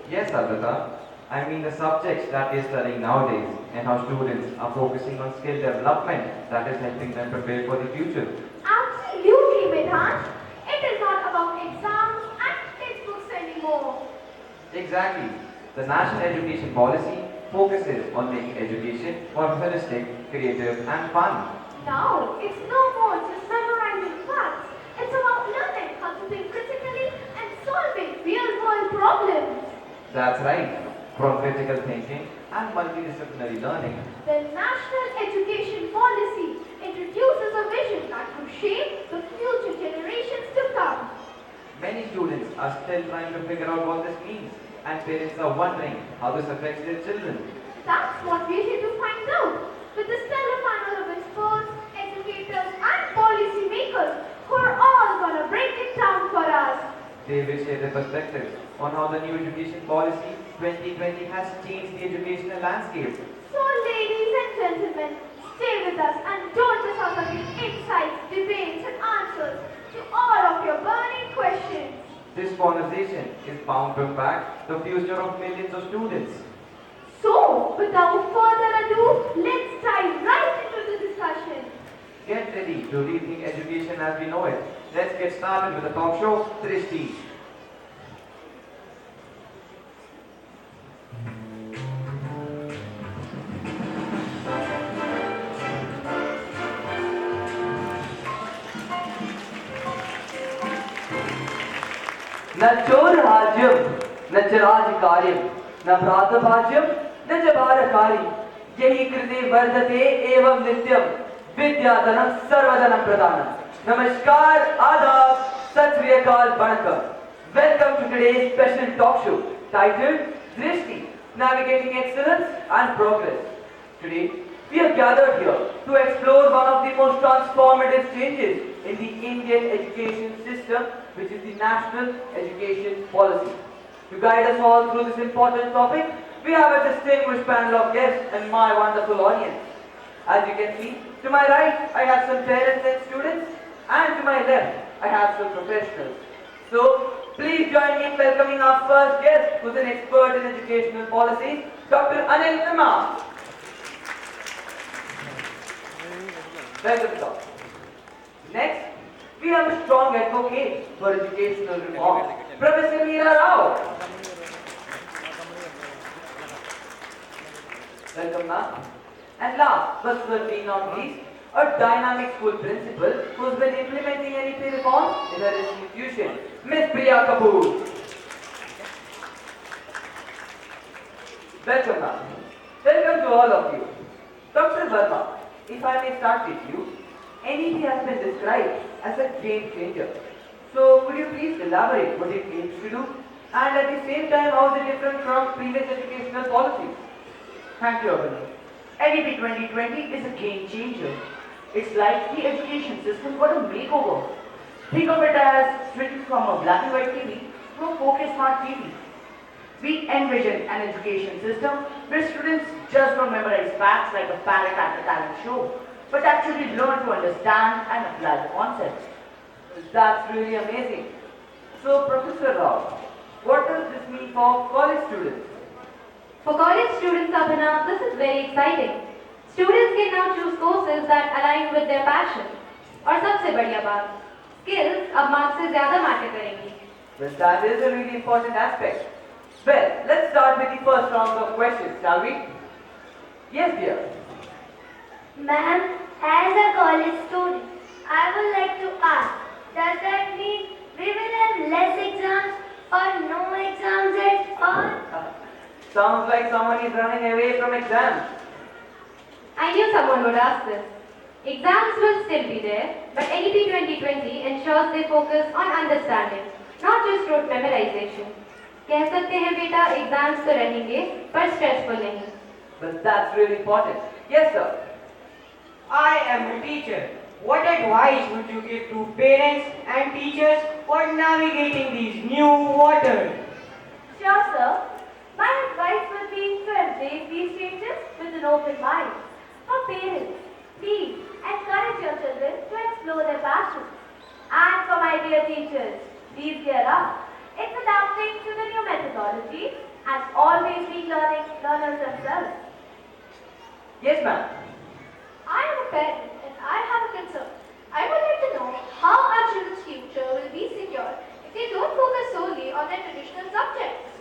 Yes, Advita. I mean the subjects that we are studying nowadays and how students are focusing on skill development that is helping them prepare for the future. Absolutely, Vedant. It is not about exams and textbooks anymore. Exactly. The National Education Policy focuses on making education more holistic, creative, and fun. Now, it's no more just memorizing facts. It's about learning how to think critically and solving real-world problems. That's right. From critical thinking and multidisciplinary learning. The National Education Policy introduces a vision that could shape the future generations to come. Many students are still trying to figure out what this means, and parents are wondering how this affects their children. That's what we're here to find out. With the stellar panel of experts, educators, and policymakers who are all gonna break it down for us. They will share their perspectives on how the new education policy 2020 has changed the educational landscape. So, ladies and gentlemen, stay with us and don't miss out on the insights, debates, and answers to all of your burning questions. This conversation is bound to impact the future of millions of students. So, without further ado, let's dive right into the discussion. Get ready to rethink education as we know it. Let's get started with the talk show, Drishti. न चोरराज्यम न चराजकार्यम न भ्रातभाज्यम न जभारकारी यही कृते वर्धते एवं नित्यम विद्याधनम सर्वधनम प्रदानम नमस्कार आदाब सत श्री अकाल वणकम welcome to today's special talk show titled Drishti Navigating Excellence and Progress. Today we are gathered here to explore one of the most transformative changes in the Indian education system, which is the National Education Policy. To guide us all through this important topic, we have a distinguished panel of guests and my wonderful audience. As you can see, to my right, I have some parents and students, and to my left, I have some professionals. So, please join me in welcoming our first guest, who's an expert in educational policies, Dr. Anil Imam. Welcome, sir. Next, we have a strong advocate for educational reform, Professor Meera Rao. Welcome, ma'am. And last, but certainly not least, a dynamic school principal who's been implementing NEP reforms in her institution, Miss Priya Kapoor. Welcome, ma'am. Welcome to all of you. Dr. Verma, if I may start with you, NEP has been described as a game changer. So, could you please elaborate what it aims to do, and at the same time, how is it different from previous educational policies? Thank you, Abhinay. NEP 2020 is a game changer. It's like the education system got a makeover. Think of it as switching from a black and white TV to a 4K smart TV. We envision an education system where students just don't memorize facts like a parrot at a talent show, but actually learn to understand and apply the concepts. That's really amazing. So, Professor Rao, what does this mean for college students? For college students, Abhinav, this is very exciting. Students can now choose courses that align with their passion. और सबसे बढ़िया बात, skills अब marks से ज़्यादा matter करेंगी. Well, that is a really important aspect. Well, let's start with the first round of questions, shall we? Yes, dear. Ma'am, as a college student, I would like to ask, does that mean we will have less exams or no exams at all? Sounds like someone is running away from exams. I knew someone would ask this. Exams will still be there, but NEP 2020 ensures they focus on understanding, not just rote memorization. कह सकते हैं बेटा exams तो रहेंगे पर stressful नहीं. But that's really important. Yes, sir. I am a teacher. What advice would you give to parents and teachers for navigating these new waters? Sure, sir. My advice would be to embrace these changes with an open mind. For parents, please encourage your children to explore their passions. And for my dear teachers, please gear up. It's adapting to the new methodologies and always be learners themselves. Yes, ma'am. I am a parent and I have a concern. I would like to know how our children's future will be secure if they don't focus solely on their traditional subjects.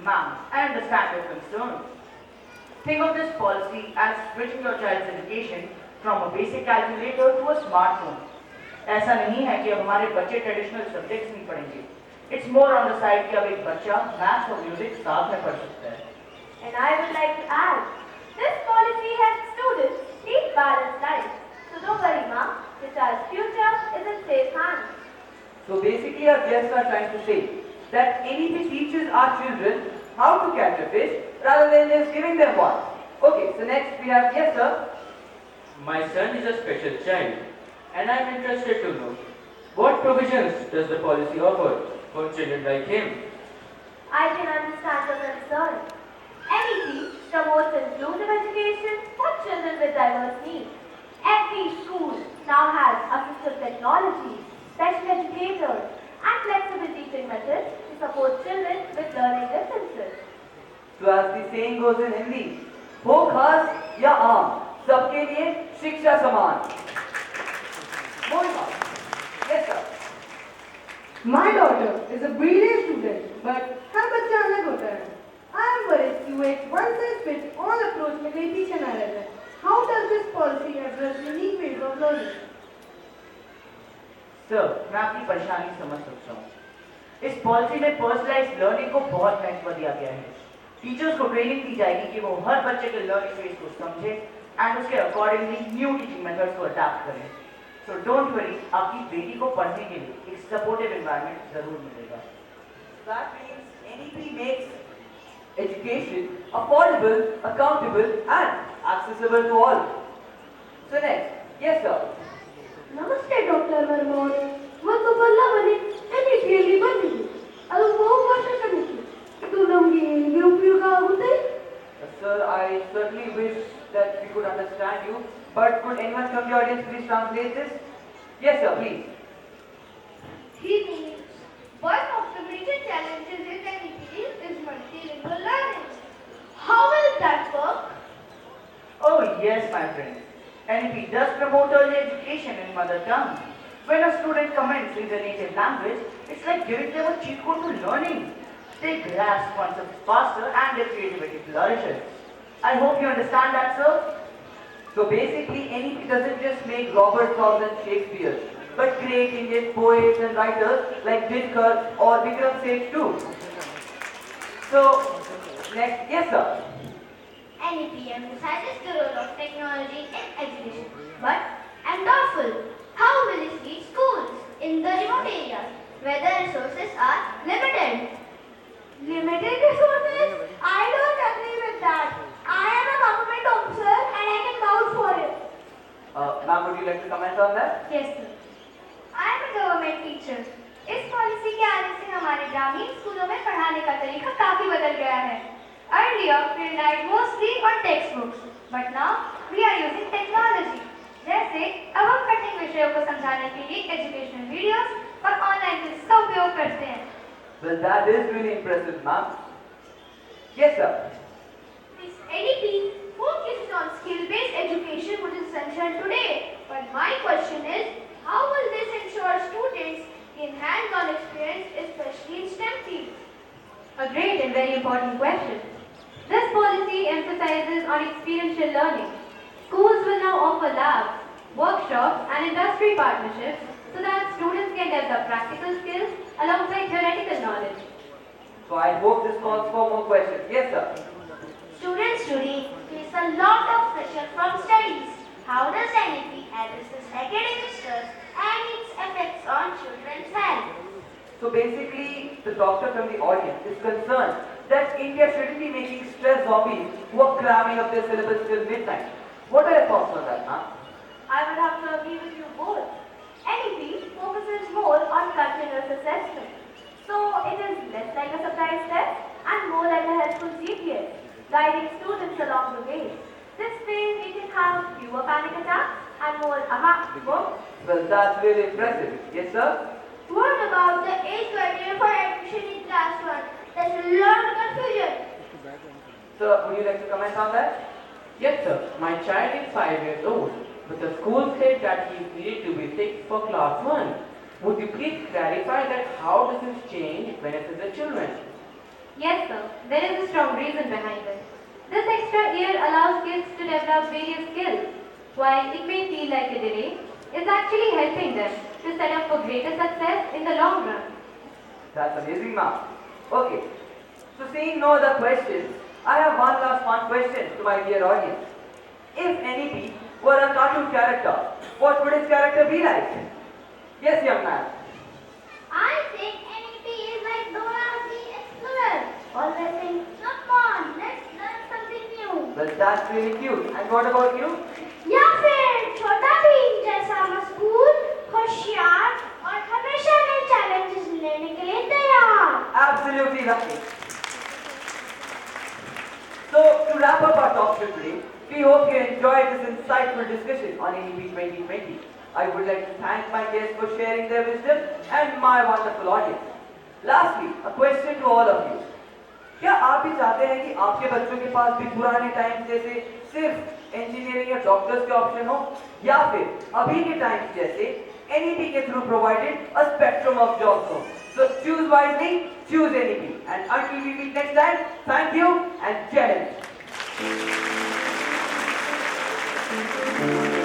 Ma'am, I understand your concern. Think of this policy as switching your child's education from a basic calculator to a smartphone. ऐसा नहीं है कि अब हमारे बच्चे traditional subjects नहीं पढ़ेंगे. It's more on the side कि अब एक बच्चा मैथ्स और म्यूजिक साथ में पढ़ सकता है. And I would like to add, this policy helps students lead balanced lives. So don't worry, Mom, your child's future is in safe hands. So basically our guests are trying to say that NEP teaches our children how to catch a fish rather than just giving them one. Okay, so next we have, yes sir. My son is a special child and I am interested to know what provisions does the policy offer for children like him? I can understand your concern. NEP promotes inclusive education for children with diverse needs. Every school now has assistive technology, special educators, and flexible teaching methods to support children with learning differences. So as the saying goes in Hindi, हो खास या आम, सबके लिए शिक्षा समान. Moving on. Yes sir. My daughter is a brilliant student, but हर बच्चा अलग होता है. I am worried कि वो एक one-size-fits-all approach में कहीं पीछे ना रह जाए. How does this policy address unique ways of learning? Sir, मैं आपकी परेशानी समझ सकता हूँ. इस पॉलिसी में पर्सनलाइज्ड लर्निंग को बहुत महत्व दिया गया है. टीचर्स को ट्रेनिंग दी जाएगी कि वो हर बच्चे के लर्निंग फेज को समझे एंड उसके अकॉर्डिंगली न्यू टीचिंग मेथड्स को अडॉप्ट करें. सो डोंट वरी, आपकी बेटी को पढ़ने के लिए एक सपोर्टिव एनवायरनमेंट जरूर मिलेगा. That means NEP makes education affordable, accountable and accessible to all. So next, yes sir. नमस्ते डॉक्टर वर्मा. मग तो बल्ला बने NEP ಬಂದಿದೆ. ಅದು ಬಹು ವರ್ಷ ಇದು ನಮಗೆ ಹೇಗೆ ಉಪಯೋಗ ಆಗುತ್ತೆ? Sir, I certainly wish that we could understand you, but could anyone from the audience please translate this? Yes sir, please. He means one of the major challenges in NEP is multilingual learning. How will that work? Oh yes, my friend. NEP does promote early education in mother tongue. When a student commences in their native language, it's like giving them a cheat code to learning. They grasp concepts faster and their creativity flourishes. I hope you understand that, sir. So basically, NEP doesn't just make Robert Frost and Shakespeare, but create Indian poets and writers like Dinkar or Vikram Seth too. So, next, yes sir. NEP emphasizes the role of technology in education. But I'm doubtful. How will it reach schools in the remote areas where the resources are limited? Limited resources? I don't agree with that. I am a government officer and I can vouch for it. Ma'am, would you like to comment on that? Yes, sir. I am a government teacher. इस policy के आने से हमारे ग्रामीण स्कूलों में पढ़ाने का तरीका काफी बदल गया है. Earlier, we relied mostly on textbooks, but now we are using technology. जैसे अब हम कठिन विषयों को समझाने के लिए एजुकेशनल वीडियोस और ऑनलाइन टेस्ट का उपयोग करते हैं. Well, that is really impressive, ma'am. Yes, sir. This NEP focuses on skill-based education, which is essential today. But my question is, how will this ensure students gain hands-on experience, especially in STEM fields? A great and very important question. This policy emphasizes on experiential learning. Schools will now offer labs, workshops, and industry partnerships so that students can develop practical skills alongside theoretical knowledge. So I hope this calls for more questions. Yes, sir. Students today face a lot of pressure from studies. How does NEP address this academic stress and its effects on children's health? So basically, the doctor from the audience is concerned that India shouldn't be making stress zombies who are cramming up their syllabus till midnight. What are your thoughts on that, ma'am? I would have to agree with you both. NEP focuses more on continuous assessment. So it is less like a surprise test and more like a helpful GPS, guiding students along the way. This way we can have fewer panic attacks and more aha moments. Well, that's really impressive. Yes, sir? What about the age criteria for admission in class 1? Sir, would you like to comment on that? Yes, sir. My child is 5 years old, but the school said that he is needed to be 6 for class 1. Would you please clarify that how does this change benefit the children? Yes, sir. There is a strong reason behind it. This extra year allows kids to develop various skills. While it may feel like a delay, it's actually helping them to set up for greater success in the long run. That's amazing, ma'am. Okay, so seeing no other questions, I have one last fun question to my dear audience. If NEP were a cartoon character, what would its character be like? Yes, young man. I think NEP is like Dora the Explorer. Always saying, come on, let's learn something new. Well, that's really cute. And what about you? या फिर छोटा भीम जैसा मजबूर, होशियार और हमेशा नए challenges लेने के लिए तैयार. Absolutely right. So, to wrap up our talk for today, we hope you enjoyed this insightful discussion on NEP 2020. I would like to thank my guests for sharing their wisdom and my wonderful audience. Lastly, a question to all of you. क्या आप भी चाहते हैं कि आपके बच्चों के पास भी पुराने टाइम जैसे सिर्फ इंजीनियरिंग या डॉक्टर्स के ऑप्शन हो, या फिर अभी के टाइम जैसे NEP के through provided a spectrum of jobs हो? So choose wisely, choose NEP. And until we meet next time, thank you and Jai Hind.